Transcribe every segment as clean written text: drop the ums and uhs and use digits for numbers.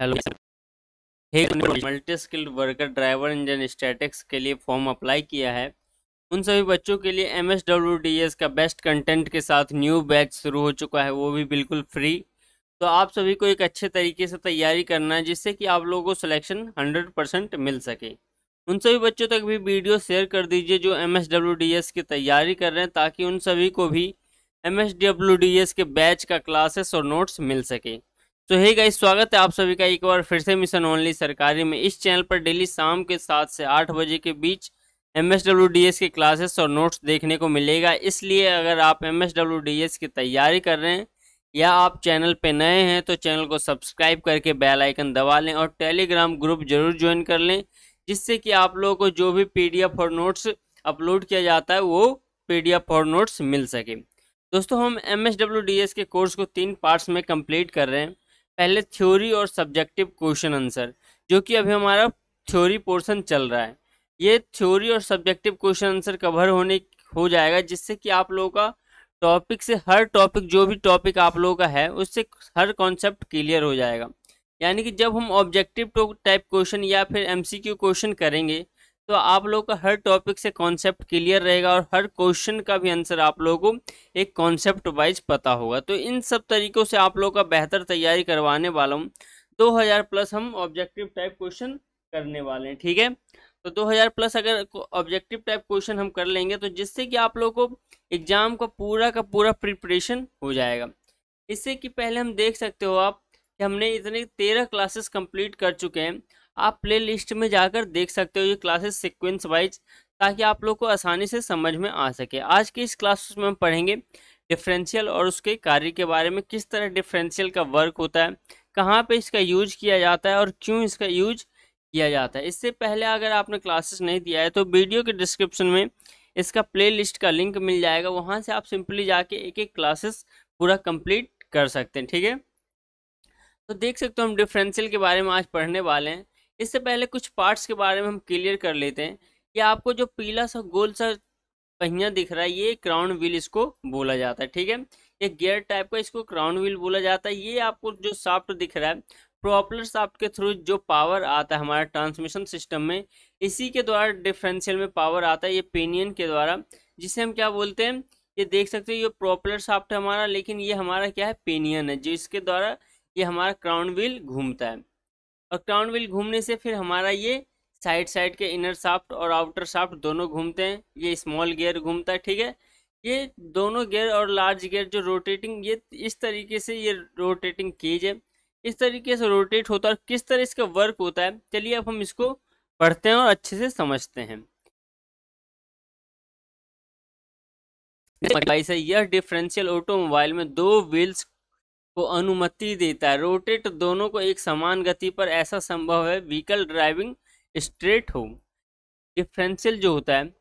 Hello. Multi skilled worker driver engine statics के लिए form apply किया है। उन सभी बच्चों के लिए MSWDS का बेस्ट कंटेंट के साथ न्यू बैच शुरू हो चुका है, वो भी बिल्कुल फ्री। तो आप सभी को एक अच्छे तरीके से तैयारी करना है जिससे कि आप लोगों को सिलेक्शन 100% मिल सके। उन सभी बच्चों तक भी वीडियो शेयर कर दीजिए जो MSWDS की तैयारी कर रहे हैं, ताकि उन सभी को भी MSWDS के बैच का क्लासेस और नोट्स मिल सके। तो हे गाइस, स्वागत है आप सभी का एक बार फिर से मिशन ओनली सरकारी में। इस चैनल पर डेली शाम के 7 से 8 बजे के बीच MSWDS के क्लासेस और नोट्स देखने को मिलेगा। इसलिए अगर आप MSWDS की तैयारी कर रहे हैं या आप चैनल पे नए हैं तो चैनल को सब्सक्राइब करके बेल आइकन दबा लें और टेलीग्राम ग्रुप जरूर ज्वाइन कर लें, जिससे कि आप लोगों को जो भी PDF और नोट्स अपलोड किया जाता है वो PDF और नोट्स मिल सके। दोस्तों, हम MSWDS के कोर्स को 3 पार्ट्स में कंप्लीट कर रहे हैं। पहले थ्योरी और सब्जेक्टिव क्वेश्चन आंसर, जो कि अभी हमारा थ्योरी पोर्शन चल रहा है। ये थ्योरी और सब्जेक्टिव क्वेश्चन आंसर कवर हो जाएगा, जिससे कि आप लोगों का टॉपिक से हर टॉपिक, जो भी टॉपिक आप लोगों का है उससे हर कॉन्सेप्ट क्लियर हो जाएगा। यानी कि जब हम ऑब्जेक्टिव टाइप क्वेश्चन या फिर MCQ क्वेश्चन करेंगे तो आप लोगों का हर टॉपिक से कॉन्सेप्ट क्लियर रहेगा और हर क्वेश्चन का भी आंसर आप लोगों को एक कॉन्सेप्ट वाइज पता होगा। तो इन सब तरीकों से आप लोगों का बेहतर तैयारी करवाने वाला हूँ। 2000 प्लस हम ऑब्जेक्टिव टाइप क्वेश्चन करने वाले हैं, ठीक है। तो 2000 प्लस अगर ऑब्जेक्टिव टाइप क्वेश्चन हम कर लेंगे तो जिससे कि आप लोगों को एग्जाम का पूरा प्रिपरेशन हो जाएगा। इससे कि पहले हम देख सकते हो आप कि हमने इतने 13 क्लासेस कंप्लीट कर चुके हैं। आप प्ले लिस्ट में जाकर देख सकते हो ये क्लासेस सीक्वेंस वाइज, ताकि आप लोग को आसानी से समझ में आ सके। आज की इस क्लास में हम पढ़ेंगे डिफरेंशियल और उसके कार्य के बारे में, किस तरह डिफरेंशियल का वर्क होता है, कहाँ पे इसका यूज किया जाता है और क्यों इसका यूज किया जाता है। इससे पहले अगर आपने क्लासेस नहीं दिया है तो वीडियो के डिस्क्रिप्शन में इसका प्ले लिस्ट का लिंक मिल जाएगा, वहाँ से आप सिंपली जाके एक एक क्लासेस पूरा कंप्लीट कर सकते हैं, ठीक है। तो देख सकते हो हम डिफरेंशियल के बारे में आज पढ़ने वाले हैं। इससे पहले कुछ पार्ट्स के बारे में हम क्लियर कर लेते हैं कि आपको जो पीला सा गोल सा पहिया दिख रहा है ये क्राउन व्हील इसको बोला जाता है, ठीक है। ये गियर टाइप का, इसको क्राउन व्हील बोला जाता है। ये आपको जो शाफ्ट दिख रहा है, प्रोपेलर शाफ्ट के थ्रू जो पावर आता है हमारा ट्रांसमिशन सिस्टम में, इसी के द्वारा डिफरेंशियल में पावर आता है, ये पिनियन के द्वारा, जिसे हम क्या बोलते हैं, ये देख सकते हो ये प्रोपेलर शाफ्ट है हमारा, लेकिन ये हमारा क्या है, पिनियन है, जिसके द्वारा ये हमारा क्राउन व्हील घूमता है। और क्राउन व्हील घूमने से फिर हमारा ये साइड के इनर शाफ्ट और आउटर शाफ्ट दोनों घूमते हैं। ये स्मॉल गियर घूमता है, ठीक है। ये दोनों गियर और लार्ज गियर जो रोटेटिंग, ये इस तरीके से ये रोटेटिंग केज है, इस तरीके से रोटेट होता है। और किस तरह इसका वर्क होता है, चलिए अब हम इसको पढ़ते हैं और अच्छे से समझते हैं। यह डिफरेंशियल ऑटोमोबाइल में 2 व्हील्स को अनुमति देता है रोटेट दोनों को एक समान गति पर। ऐसा संभव है व्हीकल ड्राइविंग स्ट्रेट हो। डिफरेंशियल जो होता है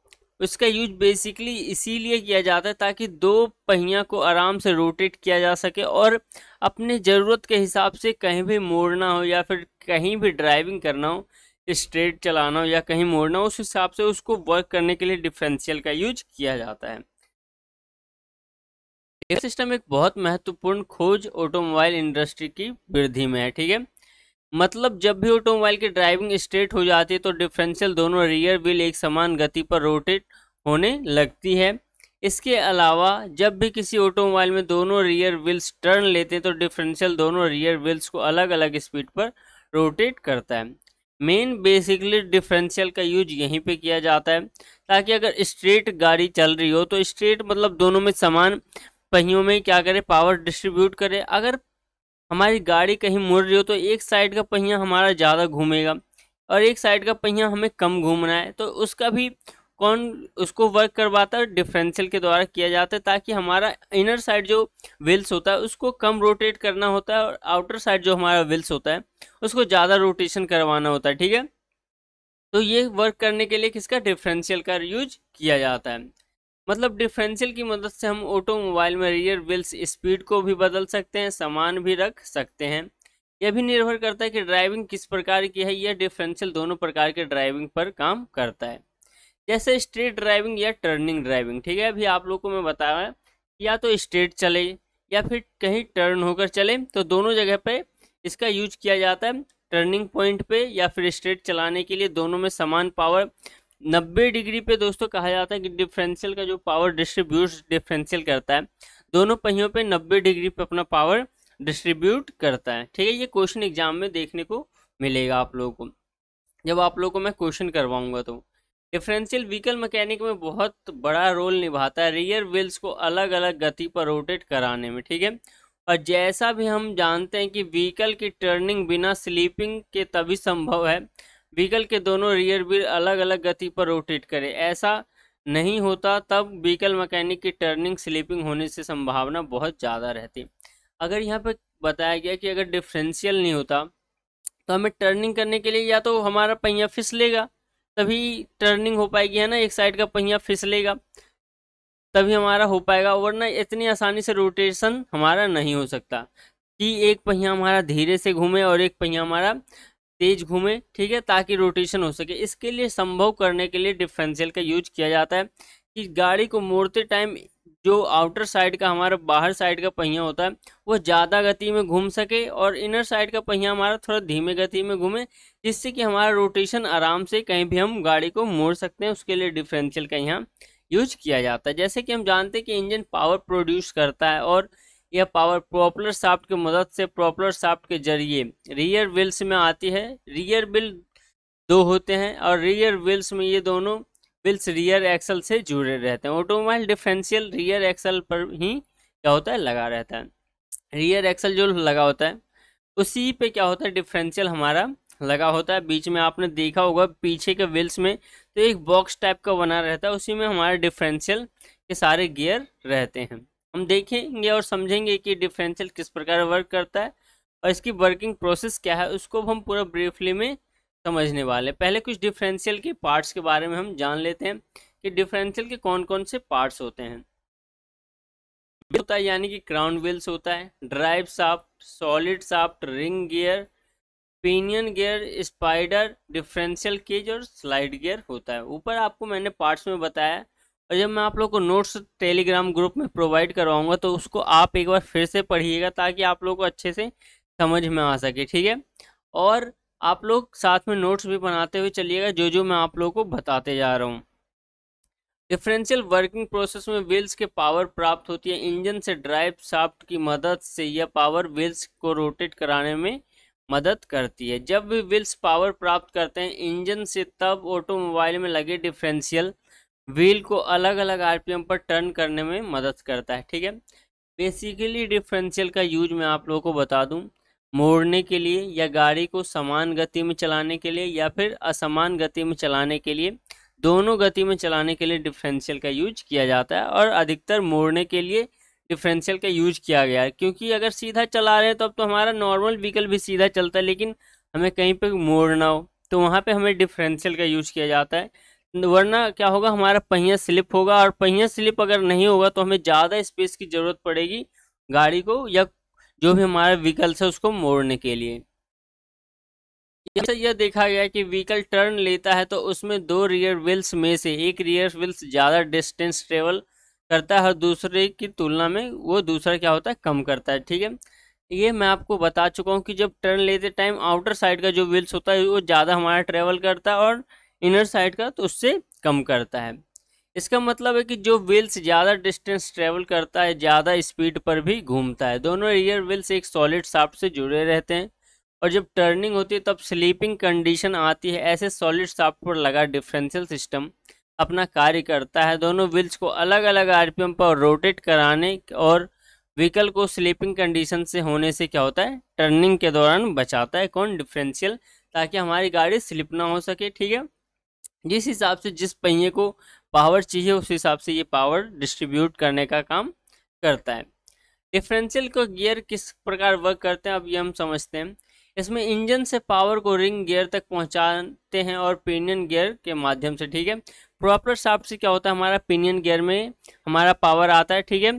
उसका यूज बेसिकली इसीलिए किया जाता है ताकि 2 पहिया को आराम से रोटेट किया जा सके और अपने ज़रूरत के हिसाब से कहीं भी मोड़ना हो या फिर कहीं भी ड्राइविंग करना हो, स्ट्रेट चलाना हो या कहीं मोड़ना हो, उस हिसाब से उसको वर्क करने के लिए डिफरेंशियल का यूज किया जाता है। ये सिस्टम एक बहुत महत्वपूर्ण खोज ऑटोमोबाइल इंडस्ट्री की वृद्धि में है, ठीक है। मतलब जब भी ऑटोमोबाइल की ड्राइविंग स्ट्रेट हो जाती है तो डिफरेंशियल दोनों रियर व्हील एक समान गति पर रोटेट होने लगती है। इसके अलावा जब भी किसी ऑटोमोबाइल में दोनों रियर व्हील्स टर्न लेते हैं तो डिफरेंशियल दोनों रियर व्हील्स को अलग अलग स्पीड पर रोटेट करता है। मेन बेसिकली डिफरेंशियल का यूज यहीं पे किया जाता है ताकि अगर स्ट्रेट गाड़ी चल रही हो तो स्ट्रेट मतलब दोनों में समान पहियों में क्या करे, पावर डिस्ट्रीब्यूट करे। अगर हमारी गाड़ी कहीं मुड़ रही हो तो एक साइड का पहिया हमारा ज़्यादा घूमेगा और एक साइड का पहिया हमें कम घूमना है, तो उसका भी कौन उसको वर्क करवाता है, डिफरेंशियल के द्वारा किया जाता है, ताकि हमारा इनर साइड जो व्हील्स होता है उसको कम रोटेट करना होता है और आउटर साइड जो हमारा व्हील्स होता है उसको ज़्यादा रोटेशन करवाना होता है, ठीक है। तो ये वर्क करने के लिए किसका, डिफरेंशियल का यूज किया जाता है। मतलब डिफरेंशियल की मदद से हम ऑटोमोबाइल में रियर व्हील्स स्पीड को भी बदल सकते हैं, सामान भी रख सकते हैं। यह भी निर्भर करता है कि ड्राइविंग किस प्रकार की है। यह डिफरेंशियल दोनों प्रकार के ड्राइविंग पर काम करता है, जैसे स्ट्रेट ड्राइविंग या टर्निंग ड्राइविंग, ठीक है। अभी आप लोगों को मैं बताया या तो स्ट्रेट चले या फिर कहीं टर्न होकर चले, तो दोनों जगह पे इसका यूज किया जाता है टर्निंग पॉइंट पे या फिर स्ट्रेट चलाने के लिए, दोनों में समान पावर 90 डिग्री पे दोस्तों कहा जाता है कि डिफरेंशियल का जो पावर डिस्ट्रीब्यूट डिफरेंशियल करता है, दोनों पहियों पे 90 डिग्री पे अपना पावर डिस्ट्रीब्यूट करता है। ठीक है, ये क्वेश्चन एग्जाम में देखने को मिलेगा आप लोगों को, जब आप लोगों को मैं क्वेश्चन करवाऊंगा। तो डिफरेंशियल व्हीकल मैकेनिक में बहुत बड़ा रोल निभाता है रियर व्हील्स को अलग अलग गति पर रोटेट कराने में। ठीक है, और जैसा भी हम जानते हैं कि व्हीकल की टर्निंग बिना स्लीपिंग के तभी संभव है, व्हीकल के दोनों रियर व्हील अलग अलग गति पर रोटेट करें, ऐसा नहीं होता तब व्हीकल मैकेनिक की टर्निंग स्लीपिंग होने से संभावना बहुत ज़्यादा रहती। अगर यहाँ पे बताया गया कि अगर डिफरेंशियल नहीं होता तो हमें टर्निंग करने के लिए या तो हमारा पहिया फिसलेगा तभी टर्निंग हो पाएगी, है ना, एक साइड का पहिया फिसलेगा तभी हमारा हो पाएगा, वरना इतनी आसानी से रोटेशन हमारा नहीं हो सकता कि एक पहिया हमारा धीरे से घूमे और एक पहिया हमारा तेज घूमे। ठीक है, ताकि रोटेशन हो सके। इसके लिए संभव करने के लिए डिफरेंशियल का यूज किया जाता है कि गाड़ी को मोड़ते टाइम जो आउटर साइड का हमारा बाहर साइड का पहिया होता है वो ज़्यादा गति में घूम सके और इनर साइड का पहिया हमारा थोड़ा धीमे गति में घूमे, जिससे कि हमारा रोटेशन आराम से कहीं भी हम गाड़ी को मोड़ सकते हैं। उसके लिए डिफरेंशियल का यहाँ यूज किया जाता है। जैसे कि हम जानते हैं कि इंजन पावर प्रोड्यूस करता है और यह पावर प्रोपलर शाफ्ट की मदद से प्रोपलर शाफ्ट के जरिए रियर व्हील्स में आती है। रियर व्हील दो होते हैं और रियर व्हील्स में ये दोनों व्हील्स रियर एक्सल से जुड़े रहते हैं। ऑटोमोबाइल डिफरेंशियल रियर एक्सल पर ही क्या होता है लगा रहता है। रियर एक्सल जो लगा होता है उसी पे क्या होता है डिफरेंशियल हमारा लगा होता है। बीच में आपने देखा होगा पीछे के व्हील्स में तो एक बॉक्स टाइप का बना रहता है, उसी में हमारे डिफरेंशियल के सारे गियर रहते हैं। हम देखेंगे और समझेंगे कि डिफरेंशियल किस प्रकार वर्क करता है और इसकी वर्किंग प्रोसेस क्या है, उसको हम पूरा ब्रीफली में समझने वाले। पहले कुछ डिफरेंशियल के पार्ट्स के बारे में हम जान लेते हैं कि डिफरेंशियल के कौन कौन से पार्ट्स होते हैं। होता है यानी कि क्राउन व्हील्स होता है, drive shaft, solid shaft, ring gear, pinion gear, spider, differential cage और स्लाइड गियर होता है। ऊपर आपको मैंने पार्ट्स में बताया और जब मैं आप लोग को नोट्स टेलीग्राम ग्रुप में प्रोवाइड करवाऊंगा तो उसको आप एक बार फिर से पढ़िएगा ताकि आप लोग को अच्छे से समझ में आ सके। ठीक है, और आप लोग साथ में नोट्स भी बनाते हुए चलिएगा जो जो मैं आप लोगों को बताते जा रहा हूँ। डिफरेंशियल वर्किंग प्रोसेस में व्हील्स के पावर प्राप्त होती है इंजन से ड्राइव शाफ्ट की मदद से। यह पावर व्हील्स को रोटेट कराने में मदद करती है। जब भी व्हील्स पावर प्राप्त करते हैं इंजन से तब ऑटोमोबाइल में लगे डिफरेंशियल व्हील को अलग अलग आरपीएम पर टर्न करने में मदद करता है। ठीक है, बेसिकली डिफरेंशियल का यूज मैं आप लोगों को बता दूं मोड़ने के लिए या गाड़ी को समान गति में चलाने के लिए या फिर असमान गति में चलाने के लिए, दोनों गति में चलाने के लिए डिफरेंशियल का यूज किया जाता है। और अधिकतर मोड़ने के लिए डिफरेंशियल का यूज किया गया है, क्योंकि अगर सीधा चला रहे हैं तो अब तो हमारा नॉर्मल व्हीकल भी सीधा चलता है, लेकिन हमें कहीं पे मोड़ना हो तो वहाँ पे हमें डिफरेंशियल का यूज किया जाता है। वरना क्या होगा हमारा पहिया स्लिप होगा और पहिया स्लिप अगर नहीं होगा तो हमें ज़्यादा स्पेस की ज़रूरत पड़ेगी गाड़ी को या जो भी हमारा व्हीकल है उसको मोड़ने के लिए। जैसे यह देखा गया कि व्हीकल टर्न लेता है तो उसमें दो रियर व्हील्स में से एक रियर व्हील्स ज़्यादा डिस्टेंस ट्रेवल करता है और दूसरे की तुलना में वो दूसरा क्या होता है कम करता है। ठीक है, ये मैं आपको बता चुका हूँ कि जब टर्न लेते टाइम आउटर साइड का जो व्हील्स होता है वो ज़्यादा हमारा ट्रेवल करता है और इनर साइड का तो उससे कम करता है। इसका मतलब है कि जो व्हील्स ज़्यादा डिस्टेंस ट्रेवल करता है ज़्यादा स्पीड पर भी घूमता है। दोनों रियर व्हील्स एक सॉलिड शाफ्ट से जुड़े रहते हैं और जब टर्निंग होती है तब स्लीपिंग कंडीशन आती है। ऐसे सॉलिड शाफ्ट पर लगा डिफरेंशियल सिस्टम अपना कार्य करता है, दोनों व्हील्स को अलग अलग आरपीएम पर रोटेट कराने और व्हीकल को स्लीपिंग कंडीशन से होने से क्या होता है टर्निंग के दौरान बचाता है। कौन? डिफरेंशियल, ताकि हमारी गाड़ी स्लिप ना हो सके। ठीक है, जिस हिसाब से जिस पहिए को पावर चाहिए उस हिसाब से ये पावर डिस्ट्रीब्यूट करने का काम करता है। डिफरेंशियल को गियर किस प्रकार वर्क करते हैं अब ये हम समझते हैं। इसमें इंजन से पावर को रिंग गियर तक पहुंचाते हैं और पिनियन गियर के माध्यम से। ठीक है, प्रॉपर शाफ्ट से क्या होता है हमारा पिनियन गियर में हमारा पावर आता है। ठीक है,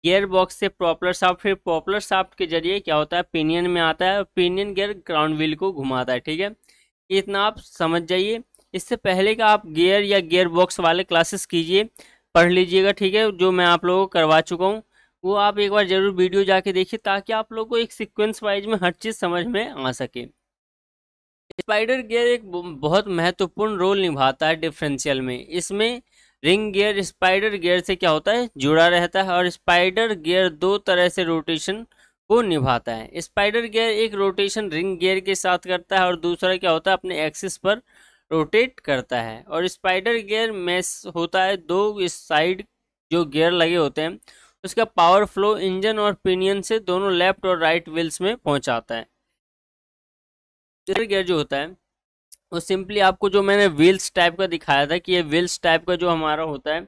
गियर बॉक्स से प्रॉपलर शाफ्ट, फिर प्रॉपलर शाफ्ट के जरिए क्या होता है पिनियन में आता है और पिनियन गियर क्राउन व्हील को घुमाता है। ठीक है, इतना आप समझ जाइए। इससे पहले का आप गियर या गियर बॉक्स वाले क्लासेस कीजिए, पढ़ लीजिएगा। ठीक है, जो मैं आप लोगों को करवा चुका हूँ वो आप एक बार जरूर वीडियो जाके देखिए, ताकि आप लोग को एक सीक्वेंस वाइज में हर चीज़ समझ में आ सके। स्पाइडर गियर एक बहुत महत्वपूर्ण रोल निभाता है डिफरेंशियल में। इसमें रिंग गियर स्पाइडर गियर से क्या होता है, जुड़ा रहता है, और स्पाइडर गियर दो तरह से रोटेशन को निभाता है। स्पाइडर गियर एक रोटेशन रिंग गियर के साथ करता है, और दूसरा क्या होता है, अपने एक्सिस पर रोटेट करता है। और स्पाइडर गियर में होता है दो इस साइड जो गियर लगे होते हैं, उसका पावर फ्लो इंजन और पिनियन से दोनों लेफ्ट और राइट व्हील्स में पहुंचाता है। गियर जो होता है वो सिंपली आपको जो मैंने व्हील्स टाइप का दिखाया था कि ये व्हील्स टाइप का जो हमारा होता है,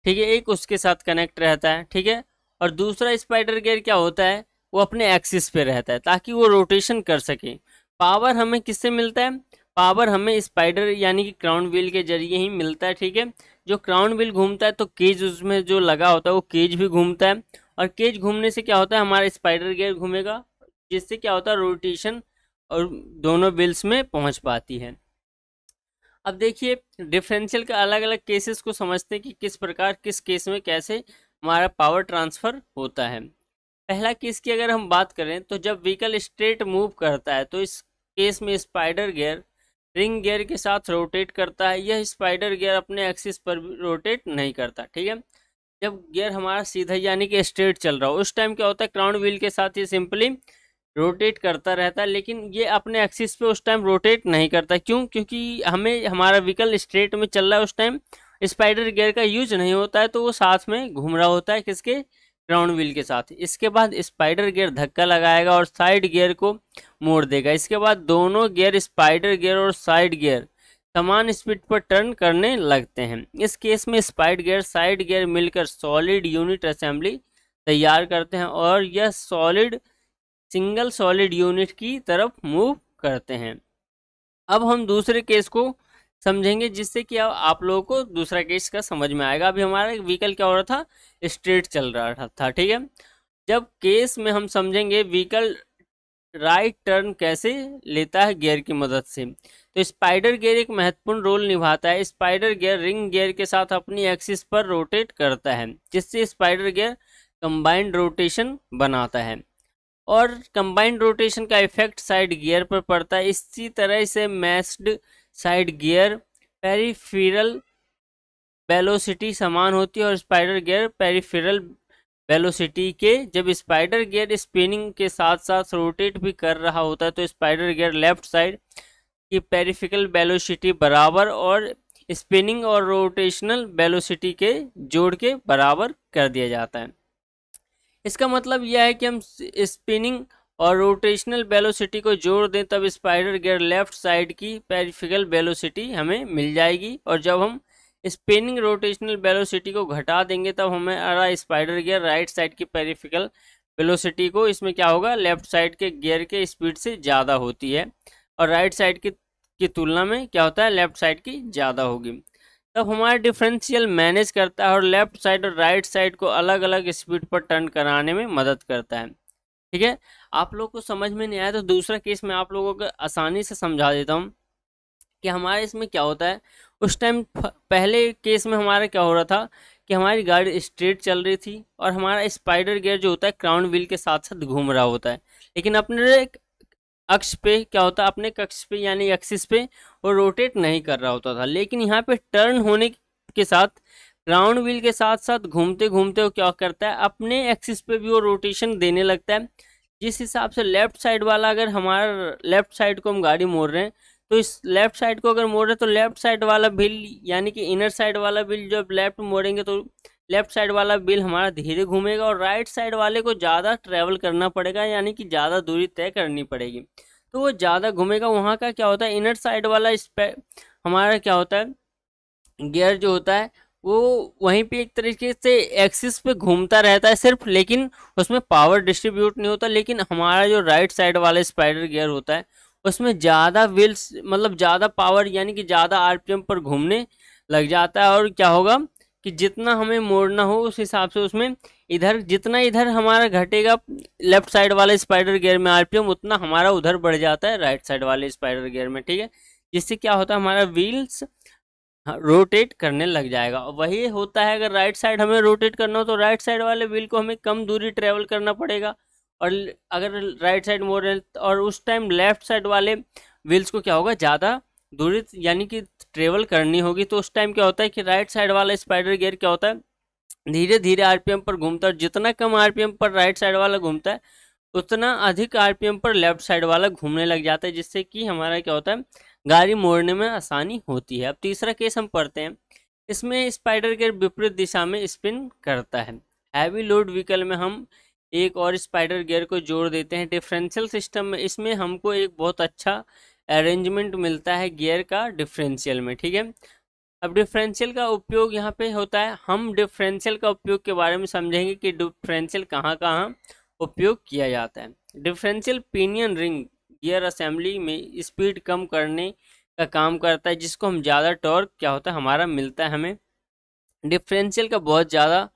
ठीक है, एक उसके साथ कनेक्ट रहता है, ठीक है। और दूसरा स्पाइडर गियर क्या होता है, वो अपने एक्सिस पे रहता है ताकि वो रोटेशन कर सके। पावर हमें किससे मिलता है, पावर हमें स्पाइडर यानी कि क्राउन व्हील के जरिए ही मिलता है, ठीक है। जो क्राउन व्हील घूमता है तो केज उसमें जो लगा होता है वो केज भी घूमता है, और केज घूमने से क्या होता है, हमारा स्पाइडर गियर घूमेगा, जिससे क्या होता है, रोटेशन और दोनों व्हील्स में पहुंच पाती है। अब देखिए डिफरेंशियल का अलग अलग केसेस को समझते हैं कि किस प्रकार किस केस में कैसे हमारा पावर ट्रांसफर होता है। पहला केस की अगर हम बात करें तो जब व्हीकल स्ट्रेट मूव करता है तो इस केस में स्पाइडर गियर रिंग गियर के साथ रोटेट करता है। यह स्पाइडर गियर अपने एक्सिस पर रोटेट नहीं करता, ठीक है। जब गियर हमारा सीधा यानी कि स्ट्रेट चल रहा हो उस टाइम क्या होता है, क्राउन व्हील के साथ ये सिंपली रोटेट करता रहता है, लेकिन ये अपने एक्सिस पे उस टाइम रोटेट नहीं करता। क्यों, क्योंकि हमें हमारा व्हीकल स्ट्रेट में चल रहा है, उस टाइम स्पाइडर गियर का यूज नहीं होता है, तो वो साथ में घूम रहा होता है किसके, क्राउन व्हील के साथ। इसके बाद स्पाइडर गियर धक्का लगाएगा और साइड गियर को मोड़ देगा। इसके बाद दोनों गियर स्पाइडर गियर और साइड गियर समान स्पीड पर टर्न करने लगते हैं। इस केस में स्पाइडर गियर साइड गियर मिलकर सॉलिड यूनिट असेंबली तैयार करते हैं, और यह सॉलिड सिंगल सॉलिड यूनिट की तरफ मूव करते हैं। अब हम दूसरे केस को समझेंगे, जिससे कि आप लोगों को दूसरा केस का समझ में आएगा। अभी हमारा व्हीकल क्या हो रहा था, स्ट्रेट चल रहा था, ठीक है। जब केस में हम समझेंगे व्हीकल राइट टर्न कैसे लेता है गियर की मदद से, तो स्पाइडर गियर एक महत्वपूर्ण रोल निभाता है। स्पाइडर गियर रिंग गियर के साथ अपनी एक्सिस पर रोटेट करता है, जिससे स्पाइडर गियर कंबाइंड रोटेशन बनाता है, और कंबाइंड रोटेशन का इफेक्ट साइड गियर पर पड़ता है। इसी तरह से messed side gear peripheral velocity समान होती है और स्पाइडर गियर पेरिफेरल वेलोसिटी के। जब स्पाइडर गियर स्पिनिंग के साथ साथ रोटेट भी कर रहा होता है तो स्पाइडर गियर लेफ्ट साइड की पेरिफेरल वेलोसिटी बराबर और स्पिनिंग और रोटेशनल वेलोसिटी के जोड़ के बराबर कर दिया जाता है। इसका मतलब यह है कि हम स्पिनिंग और रोटेशनल वेलोसिटी को जोड़ दें तब स्पाइडर गियर लेफ्ट साइड की पेरिफेरल वेलोसिटी हमें मिल जाएगी, और जब हम स्पिनिंग रोटेशनल वेलोसिटी को घटा देंगे तब हमारा स्पाइडर गियर राइट साइड की पेरिफेरल वेलोसिटी को, इसमें क्या होगा, लेफ्ट साइड के गियर के स्पीड से ज़्यादा होती है, और राइट साइड की तुलना में क्या होता है, लेफ्ट साइड की ज़्यादा होगी। तब हमारा डिफरेंशियल मैनेज करता है और लेफ्ट साइड और राइट साइड को अलग अलग स्पीड पर टर्न कराने में मदद करता है, ठीक है। आप लोग को समझ में नहीं आया तो दूसरा केस मैं आप लोगों को आसानी से समझा देता हूँ कि हमारे इसमें क्या होता है। उस टाइम पहले केस में हमारा क्या हो रहा था कि हमारी गाड़ी स्ट्रेट चल रही थी और हमारा स्पाइडर गियर जो होता है क्राउन व्हील के साथ साथ घूम रहा होता है, लेकिन अपने अक्ष पे क्या होता है, अपने कक्ष पे यानी एक्सिस पे वो रोटेट नहीं कर रहा होता था। लेकिन यहाँ पे टर्न होने के साथ क्राउन व्हील के साथ साथ घूमते घूमते वो क्या करता है, अपने एक्सिस पे भी वो रोटेशन देने लगता है। जिस हिसाब से लेफ्ट साइड वाला, अगर हमारा लेफ्ट साइड को हम गाड़ी मोड़ रहे हैं तो इस लेफ्ट साइड को अगर मोड़ रहे हैं तो लेफ्ट साइड वाला व्हील यानी कि इनर साइड वाला व्हील जब लेफ्ट मोड़ेंगे तो लेफ्ट साइड वाला व्हील हमारा धीरे घूमेगा, और राइट साइड वाले को ज़्यादा ट्रैवल करना पड़ेगा यानी कि ज़्यादा दूरी तय करनी पड़ेगी, तो वो ज़्यादा घूमेगा। वहाँ का क्या होता है, इनर साइड वाला हमारा क्या होता है, गियर जो होता है वो वहीं पे एक तरीके से एक्सिस पे घूमता रहता है सिर्फ, लेकिन उसमें पावर डिस्ट्रीब्यूट नहीं होता। लेकिन हमारा जो राइट साइड वाला स्पाइडर गियर होता है उसमें ज़्यादा व्हील्स मतलब ज़्यादा पावर यानी कि ज़्यादा आरपीएम पर घूमने लग जाता है, और क्या होगा कि जितना हमें मोड़ना हो उस हिसाब से उसमें इधर जितना इधर हमारा घटेगा लेफ्ट साइड वाले स्पाइडर गियर में आरपीएम, उतना हमारा उधर बढ़ जाता है राइट साइड वाले स्पाइडर गियर में, ठीक है। जिससे क्या होता है, हमारा व्हील्स रोटेट करने लग जाएगा। वही होता है, अगर राइट साइड हमें रोटेट करना हो तो राइट साइड वाले व्हील को हमें कम दूरी ट्रेवल करना पड़ेगा, और अगर राइट साइड मोड़ रहे हैं और उस टाइम लेफ्ट साइड वाले व्हील्स को क्या होगा, ज़्यादा दूरी यानी कि ट्रेवल करनी होगी। तो उस टाइम क्या होता है कि राइट साइड वाला स्पाइडर गियर क्या होता है, धीरे धीरे आरपीएम पर घूमता है। जितना कम आरपीएम पर राइट साइड वाला घूमता है, उतना अधिक आरपीएम पर लेफ्ट साइड वाला घूमने लग जाता है, जिससे कि हमारा क्या होता है, गाड़ी मोड़ने में आसानी होती है। अब तीसरा केस हम पढ़ते हैं। इसमें स्पाइडर गियर विपरीत दिशा में स्पिन करता है। हैवी लोड व्हीकल में हम एक और स्पाइडर गियर को जोड़ देते हैं। डिफरेंशियल सिस्टम में इसमें हमको एक बहुत अच्छा अरेंजमेंट मिलता है गियर का डिफरेंशियल में, ठीक है। अब डिफरेंशियल का उपयोग यहाँ पे होता है, हम डिफरेंशियल का उपयोग के बारे में समझेंगे कि डिफरेंशियल कहाँ कहाँ उपयोग किया जाता है। Differential pinion ring gear assembly में स्पीड कम करने का काम करता है, जिसको हम ज़्यादा टॉर्क क्या होता है हमारा मिलता है हमें। डिफरेंशियल का बहुत ज़्यादा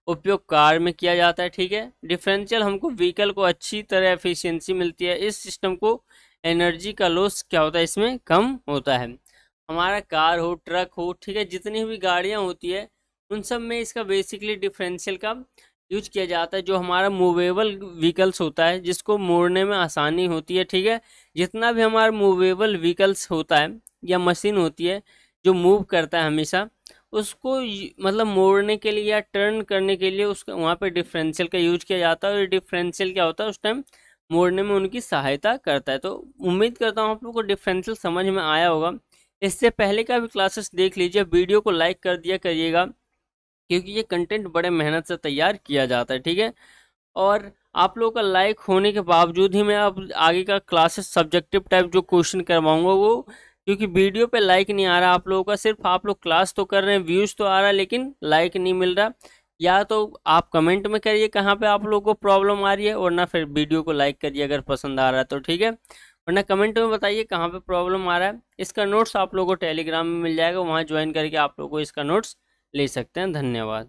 उपयोग कार में किया जाता है, ठीक है। डिफरेंशियल हमको व्हीकल को अच्छी तरह एफिशिएंसी मिलती है। इस सिस्टम को एनर्जी का लॉस क्या होता है, इसमें कम होता है। हमारा कार हो, ट्रक हो, ठीक है, जितनी भी गाड़ियाँ होती है उन सब में इसका बेसिकली डिफरेंशियल का यूज किया जाता है। जो हमारा मूवेबल व्हीकल्स होता है, जिसको मोड़ने में आसानी होती है, ठीक है। जितना भी हमारा मूवेबल व्हीकल्स होता है या मशीन होती है जो मूव करता है हमेशा, उसको मतलब मोड़ने के लिए या टर्न करने के लिए उसका वहाँ पे डिफरेंशियल का यूज किया जाता है। और डिफरेंशियल क्या होता है, उस टाइम मोड़ने में उनकी सहायता करता है। तो उम्मीद करता हूँ आप लोग को डिफरेंशियल समझ में आया होगा। इससे पहले का भी क्लासेस देख लीजिए, वीडियो को लाइक कर दिया करिएगा, क्योंकि ये कंटेंट बड़े मेहनत से तैयार किया जाता है, ठीक है। और आप लोगों का लाइक होने के बावजूद ही मैं अब आगे का क्लासेस सब्जेक्टिव टाइप जो क्वेश्चन करवाऊंगा वो, क्योंकि वीडियो पे लाइक नहीं आ रहा आप लोगों का, सिर्फ आप लोग क्लास तो कर रहे हैं, व्यूज़ तो आ रहा है, लेकिन लाइक नहीं मिल रहा। या तो आप कमेंट में करिए कहाँ पे आप लोगों को प्रॉब्लम आ रही है, और ना फिर वीडियो को लाइक करिए अगर पसंद आ रहा है तो, ठीक है। वरना कमेंट में बताइए कहाँ पे प्रॉब्लम आ रहा है। इसका नोट्स आप लोगों को टेलीग्राम में मिल जाएगा, वहाँ ज्वाइन करके आप लोगों को इसका नोट्स ले सकते हैं। धन्यवाद।